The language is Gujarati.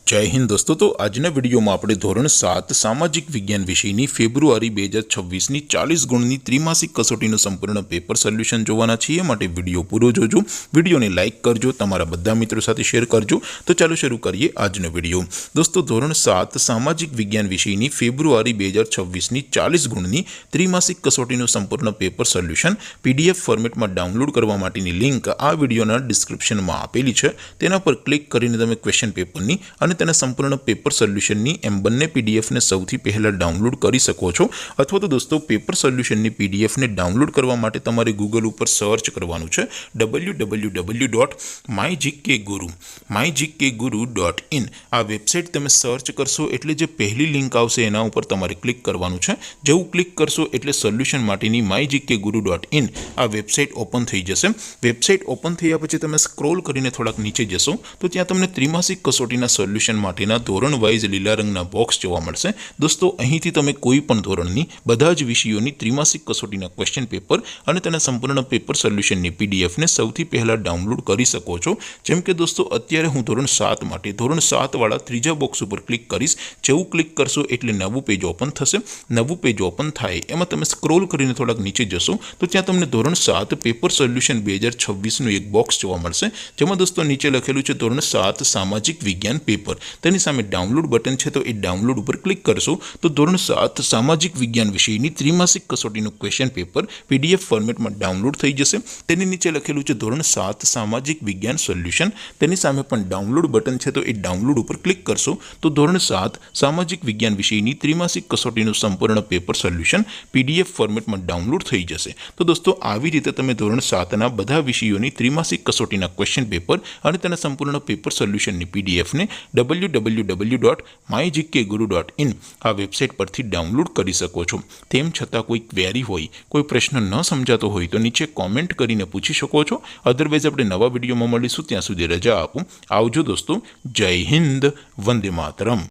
जय हिंद दोस्तों। तो आजना विडियो में આપણે ધોરણ 7 સામાજિક વિજ્ઞાન વિષયની ફેબ્રુઆરી 2026 ની 40 ગુણની ત્રિમાસિક કસોટીનું સંપૂર્ણ પેપર સોલ્યુશન જોવાના છીએ। માટે વિડિયો પૂરો જોજો, વિડિયોને લાઈક કરજો, તમારા બધા મિત્રો સાથે શેર કરજો। તો ચાલો શરૂ કરીએ આજનો વિડિયો। दोस्तों ધોરણ 7 સામાજિક વિજ્ઞાન વિષયની ફેબ્રુઆરી 2026 ની 40 ગુણની ત્રિમાસિક કસોટીનું સંપૂર્ણ પેપર સોલ્યુશન પીડીએફ ફોર્મેટમાં ડાઉનલોડ કરવા માટેની લિંક આ વિડિયોના ડિસ્ક્રિપ્શનમાં આપેલી છે। તેના પર ક્લિક કરીને તમે ક્વેશ્ચન પેપરની અને તેના સંપૂર્ણ પેપર સોલ્યુશનની એમ બંને પીડીએફને સૌથી પહેલા ડાઉનલોડ કરી શકો છો। અથવા તો દોસ્તો પેપર સોલ્યુશનની પીડીએફને ડાઉનલોડ કરવા માટે તમારે ગૂગલ ઉપર સર્ચ કરવાનું છે www.mygkguru.in। આ વેબસાઇટ તમે સર્ચ કરશો એટલે જે પહેલી લિંક આવશે એના ઉપર તમારે ક્લિક કરવાનું છે। જેવું ક્લિક કરશો એટલે સોલ્યુશન માટેની mygkguru.in આ વેબસાઇટ ઓપન થઈ જશે। વેબસાઇટ ઓપન થયા પછી તમે સ્ક્રોલ કરીને થોડાક નીચે જશો તો ત્યાં તમને ત્રિમાસિક કસોટીના સોલ્યુશન માટેના ધોરણ વાઇઝ લીલા રંગના બોક્સ જોવા મળશે। દોસ્તો અહીંથી તમે કોઈ પણ ધોરણની બધા જ વિષયોની ત્રિમાસિક કસોટીના ક્વેશ્ચન પેપર અને તેના સંપૂર્ણ પેપર સોલ્યુશનની પીડીએફને સૌથી પહેલા ડાઉનલોડ કરી શકો છો। જેમ કે દોસ્તો અત્યારે હું ધોરણ 7 માટે ધોરણ 7 વાળા ત્રીજા બોક્સ ઉપર ક્લિક કરીશ। જેવું ક્લિક કરશો એટલે નવું પેજ ઓપન થશે। નવું પેજ ઓપન થાય એમાં તમે સ્ક્રોલ કરીને થોડાક નીચે જશો તો ત્યાં તમને ધોરણ 7 પેપર સોલ્યુશન 2026 નું એક બોક્સ જોવા મળશે। જેમાં દોસ્તો નીચે લખેલું છે ધોરણ 7 સામાજિક વિજ્ઞાન પેપર। તેની સામે ડાઉનલોડ બટન છે તો એ ડાઉનલોડ ઉપર ક્લિક કરશો તો ધોરણ 7 સામાજિક વિજ્ઞાન વિષયની ત્રિમાસિક કસોટીનું ક્વેશ્ચન પેપર પીડીએફ ફોર્મેટમાં ડાઉનલોડ થઈ જશે। તેની નીચે લખેલું છે ધોરણ 7 સામાજિક વિજ્ઞાન સોલ્યુશન। તેની સામે પણ ડાઉનલોડ બટન છે તો એ ડાઉનલોડ ઉપર ક્લિક કરશો તો ધોરણ 7 સામાજિક વિજ્ઞાન વિષયની ત્રિમાસિક કસોટીનું સંપૂર્ણ પેપર સોલ્યુશન પીડીએફ ફોર્મેટમાં ડાઉનલોડ થઈ જશે। તો દોસ્તો આવી રીતે તમે ધોરણ 7ના બધા વિષયોની ત્રિમાસિક કસોટીના ક્વેશ્ચન પેપર અને તેના સંપૂર્ણ પેપર સોલ્યુશનની પીડીએફને www.mygkguru.in આ વેબસાઇટ પરથી ડાઉનલોડ કરી શકો છો। તેમ છતાં કોઈ ક્વેરી હોય, કોઈ પ્રશ્ન ન સમજાતો હોય તો નીચે કોમેન્ટ કરીને પૂછી શકો છો। અધરવાઇઝ આપણે નવા વિડીયોમાં મળીશું, ત્યાં સુધી રજા આપો। આવજો દોસ્તો। જય હિન્દ, વંદે માતરમ।